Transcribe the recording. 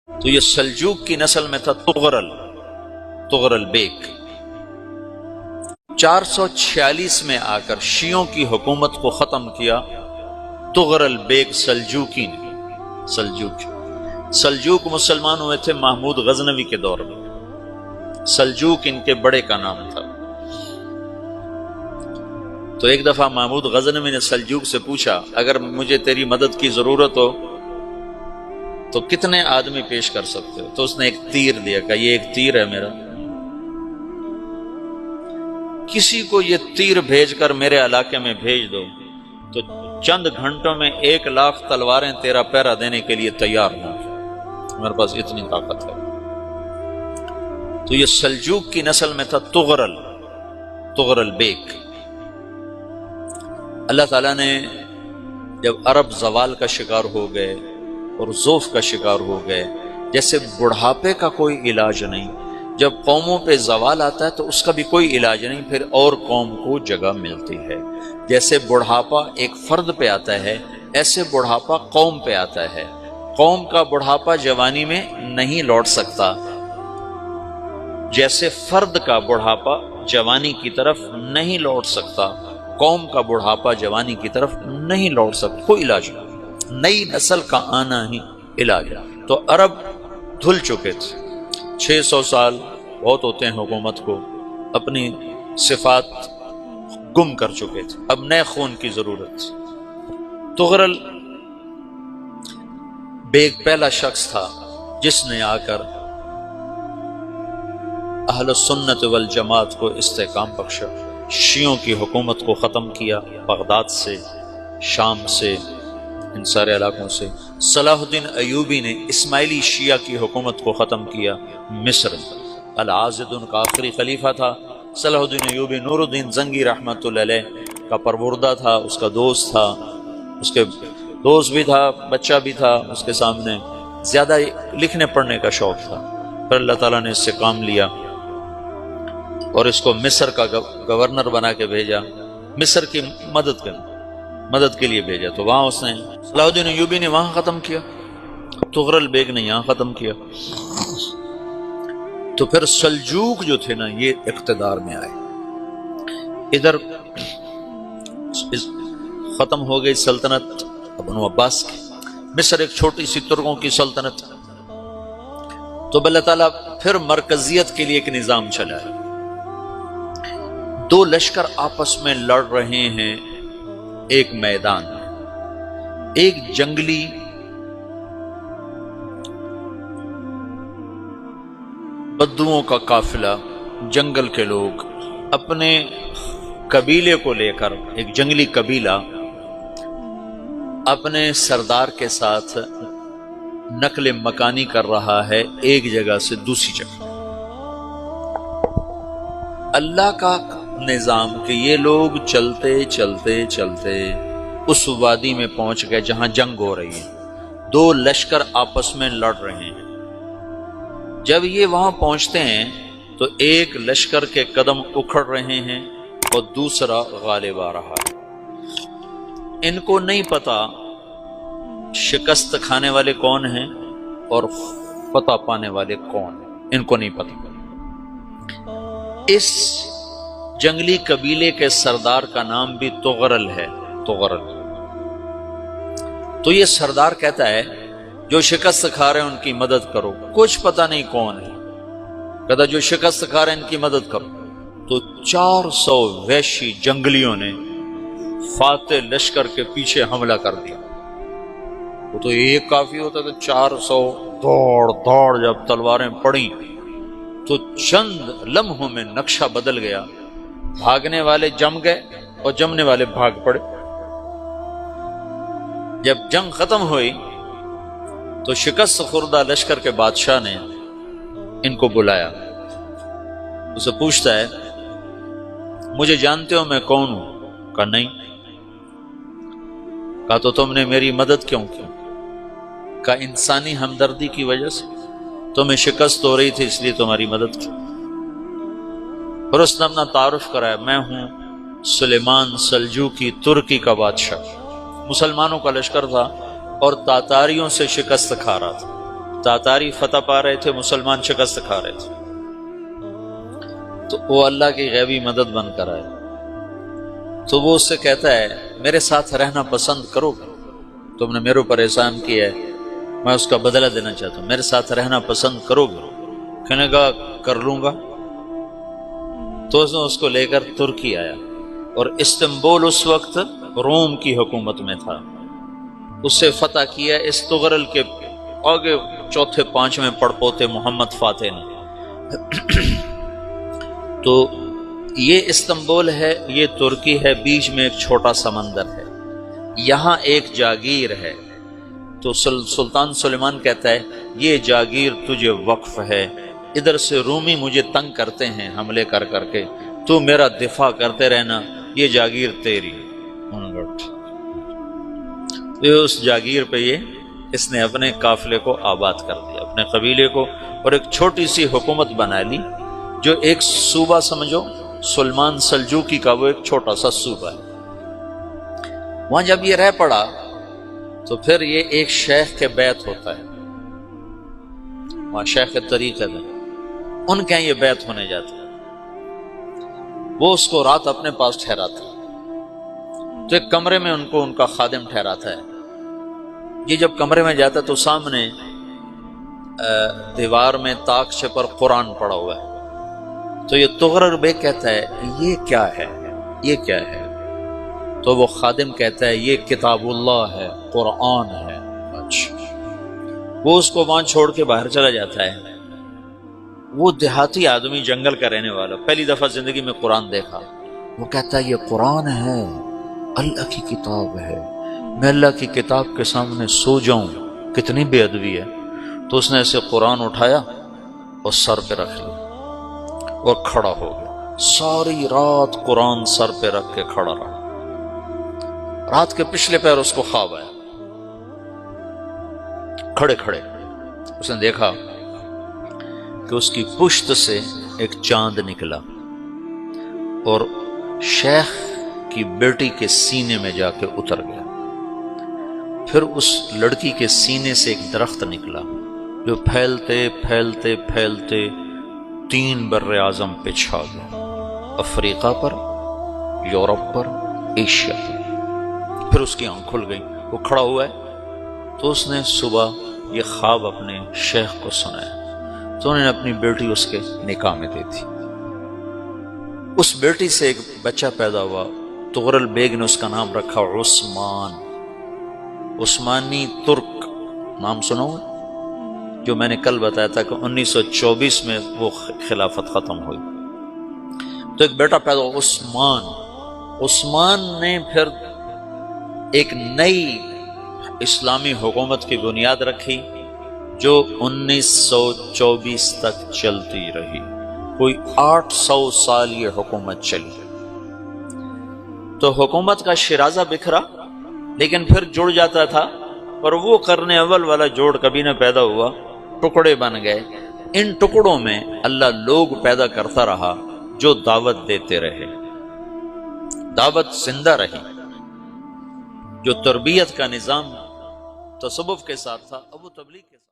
تو یہ سلجوق کی نسل میں تھا تغرل بیگ۔ 446 میں آ کر شیعوں کی حکومت کو ختم کیا تغرل بیگ سلجوقی نے۔ سلجوق مسلمان ہوئے تھے محمود غزنوی کے دور میں، سلجوق ان کے بڑے کا نام تھا۔ تو ایک دفعہ محمود غزنوی نے سلجوق سے پوچھا اگر مجھے تیری مدد کی ضرورت ہو تو کتنے آدمی پیش کر سکتے ہو؟ تو اس نے ایک تیر دیا، کہا یہ ایک تیر ہے میرا، کسی کو یہ تیر بھیج کر میرے علاقے میں بھیج دو تو چند گھنٹوں میں 1,00,000 تلواریں تیرا پیرا دینے کے لیے تیار ہوں، میرے پاس اتنی طاقت ہے۔ تو یہ سلجوق کی نسل میں تھا تغرل بیگ۔ اللہ تعالیٰ نے جب عرب زوال کا شکار ہو گئے اور ضعف کا شکار ہو گئے، جیسے بڑھاپے کا کوئی علاج نہیں، جب قوموں پہ زوال آتا ہے تو اس کا بھی کوئی علاج نہیں، پھر اور قوم کو جگہ ملتی ہے۔ جیسے بڑھاپا ایک فرد پہ آتا ہے، ایسے بڑھاپا قوم پہ آتا ہے۔ قوم کا بڑھاپا جوانی میں نہیں لوٹ سکتا، جیسے فرد کا بڑھاپا جوانی کی طرف نہیں لوٹ سکتا، قوم کا بڑھاپا جوانی کی طرف نہیں لوٹ سکتا، کوئی علاج نہیں، نئی نسل کا آنا ہی علاج ہے۔ تو عرب دھل چکے تھے، 600 سال بہت ہوتے ہیں حکومت کو، اپنی صفات گم کر چکے تھے، اب نئے خون کی ضرورت تھی۔ تغرل بیگ پہلا شخص تھا جس نے آ کر اہل سنت والجماعت کو استحکام بخشا، شیعوں کی حکومت کو ختم کیا، بغداد سے، شام سے، ان سارے علاقوں سے۔ صلاح الدین ایوبی نے اسماعیلی شیعہ کی حکومت کو ختم کیا، مصر۔ العاضد ان کا آخری خلیفہ تھا صلاح الدین ایوبی، نور الدین زنگی رحمۃ اللہ علیہ کا پروردہ تھا، اس کا دوست تھا، اس کے دوست بھی تھا، بچہ بھی تھا اس کے سامنے، زیادہ لکھنے پڑھنے کا شوق تھا۔ پھر اللہ تعالیٰ نے اس سے کام لیا اور اس کو مصر کا گورنر بنا کے بھیجا، مصر کی مدد کے لیے بھیجا۔ تو وہاں اس نے صلاح الدین ایوبی نے وہاں ختم کیا، تغرل بیگ نے یہاں ختم کیا۔ تو پھر سلجوق جو تھے نا یہ اقتدار میں آئے، ادھر ختم ہو گئی سلطنت بنو عباس کی، مصر ایک چھوٹی سی ترکوں کی سلطنت۔ تو اللہ تعالیٰ پھر مرکزیت کے لیے ایک نظام چلایا، دو لشکر آپس میں لڑ رہے ہیں ایک میدان میں، ایک جنگلی بدوؤں کا قافلہ، جنگل کے لوگ اپنے قبیلے کو لے کر، ایک جنگلی قبیلہ اپنے سردار کے ساتھ نقل مکانی کر رہا ہے ایک جگہ سے دوسری جگہ۔ اللہ کا نظام کہ یہ لوگ چلتے چلتے چلتے اس وادی میں پہنچ گئے جہاں جنگ ہو رہی ہے، دو لشکر آپس میں لڑ رہے ہیں۔ جب یہ وہاں پہنچتے ہیں تو ایک لشکر کے قدم اکھڑ رہے ہیں اور دوسرا غالب آ رہا ہے۔ ان کو نہیں پتا شکست کھانے والے کون ہیں اور فتح پانے والے کون ہیں، ان کو نہیں پتا۔ اس جنگلی قبیلے کے سردار کا نام بھی تغرل ہے، تغرل۔ تو یہ سردار کہتا ہے جو شکست کھا رہے ہیں ان کی مدد کرو، کچھ پتہ نہیں کون ہے، کہتا جو شکست کھا رہے ہیں ان کی مدد کرو۔ تو 400 وحشی جنگلیوں نے فاتح لشکر کے پیچھے حملہ کر دیا۔ وہ تو ایک کافی ہوتا تھا، 400 دوڑ جب تلواریں پڑیں تو چند لمحوں میں نقشہ بدل گیا، بھاگنے والے جم گئے اور جمنے والے بھاگ پڑے۔ جب جنگ ختم ہوئی تو شکست خوردہ لشکر کے بادشاہ نے ان کو بلایا، اسے پوچھتا ہے مجھے جانتے ہو میں کون ہوں؟ کہا نہیں۔ کہا تو تم نے میری مدد کیوں کی؟ کہا انسانی ہمدردی کی وجہ سے، تمہیں شکست ہو رہی تھی اس لیے تمہاری مدد کی۔ پھر اس نے اپنا تعارف کرایا، میں ہوں سلیمان سلجوقی، ترکی کا بادشاہ۔ مسلمانوں کا لشکر تھا اور تاتاریوں سے شکست کھا رہا تھا۔ تاتاری فتح پا رہے تھے، مسلمان شکست کھا رہے تھے، تو وہ اللہ کی غیبی مدد بن کر آئے۔ تو وہ اس سے کہتا ہے میرے ساتھ رہنا پسند کرو گے؟ تم نے میرے اوپر احسان کیا ہے، میں اس کا بدلہ دینا چاہتا ہوں، میرے ساتھ رہنا پسند کرو گے؟ کہنے کا کر لوں گا۔ تو اس نے اس کو لے کر ترکی آیا، اور استنبول اس وقت روم کی حکومت میں تھا، اسے فتح کیا اس تغرل کے آگے چوتھے پانچویں پڑپوتے محمد فاتح نے۔ تو یہ استنبول ہے، یہ ترکی ہے، بیچ میں ایک چھوٹا سمندر ہے، یہاں ایک جاگیر ہے۔ تو سلطان سلیمان کہتا ہے یہ جاگیر تجھے وقف ہے، ادھر سے رومی مجھے تنگ کرتے ہیں حملے کر کر کے، تو میرا دفاع کرتے رہنا، یہ جاگیر تیری۔ اس جاگیر پہ اس نے اپنے قافلے کو آباد کر دیا، اپنے قبیلے کو، اور ایک چھوٹی سی حکومت بنا لی، جو ایک صوبہ سمجھو سلمان سلجوقی کا، وہ ایک چھوٹا سا صوبہ ہے۔ وہاں جب یہ رہ پڑا تو پھر یہ ایک شیخ کے بیعت ہوتا ہے، وہاں شیخ طریقہ ہے، ان کے یہ بیعت ہونے جاتا ہے، وہ اس کو رات اپنے پاس ٹھہراتا ہے، تو ایک کمرے میں ان کو ان کا خادم ٹھہراتا ہے۔ یہ جب کمرے میں جاتا ہے تو سامنے دیوار میں تاکچے پر قرآن پڑا ہوا ہے، تو یہ تغرل بیگ کہتا ہے یہ کیا ہے، یہ کیا ہے؟ تو وہ خادم کہتا ہے یہ کتاب اللہ ہے، قرآن ہے۔ اچھا، وہ اس کو وہاں چھوڑ کے باہر چلا جاتا ہے۔ وہ دیہاتی آدمی، جنگل کا رہنے والا، پہلی دفعہ زندگی میں قرآن دیکھا، وہ کہتا ہے یہ قرآن ہے، اللہ کی کتاب ہے، میں اللہ کی کتاب کے سامنے سو جاؤں، کتنی بے ادبی ہے۔ تو اس نے ایسے قرآن اٹھایا اور سر پہ رکھ لیا اور کھڑا ہو گیا، ساری رات قرآن سر پہ رکھ کے کھڑا رہا۔ رات کے پچھلے پہر اس کو خواب آیا، کھڑے کھڑے اس نے دیکھا کہ اس کی پشت سے ایک چاند نکلا اور شیخ کی بیٹی کے سینے میں جا کے اتر گیا۔ پھر اس لڑکی کے سینے سے ایک درخت نکلا جو پھیلتے پھیلتے پھیلتے 3 بر اعظم پہ چھا گیا، افریقہ پر، یورپ پر، ایشیا پر۔ پھر اس کی آنکھ کھل گئی، وہ کھڑا ہوا ہے، تو اس نے صبح یہ خواب اپنے شیخ کو سنایا، تو انہوں نے اپنی بیٹی اس کے نکاح میں دے دی۔ اس بیٹی سے ایک بچہ پیدا ہوا، تغرل بیگ نے اس کا نام رکھا عثمان، عثمانی ترک نام سنا ہوا، جو میں نے کل بتایا تھا کہ 1924 میں وہ خلافت ختم ہوئی۔ تو ایک بیٹا پیدا ہوا عثمان۔ عثمان نے پھر ایک نئی اسلامی حکومت کی بنیاد رکھی جو 1924 تک چلتی رہی، کوئی 800 سال یہ حکومت چلی۔ تو حکومت کا شرازہ بکھرا، لیکن پھر جڑ جاتا تھا، اور وہ قرن اول والا جوڑ کبھی نہ پیدا ہوا، ٹکڑے بن گئے۔ ان ٹکڑوں میں اللہ لوگ پیدا کرتا رہا جو دعوت دیتے رہے، دعوت زندہ رہی۔ جو تربیت کا نظام تصوف کے ساتھ تھا، اب وہ تبلیغ کے ساتھ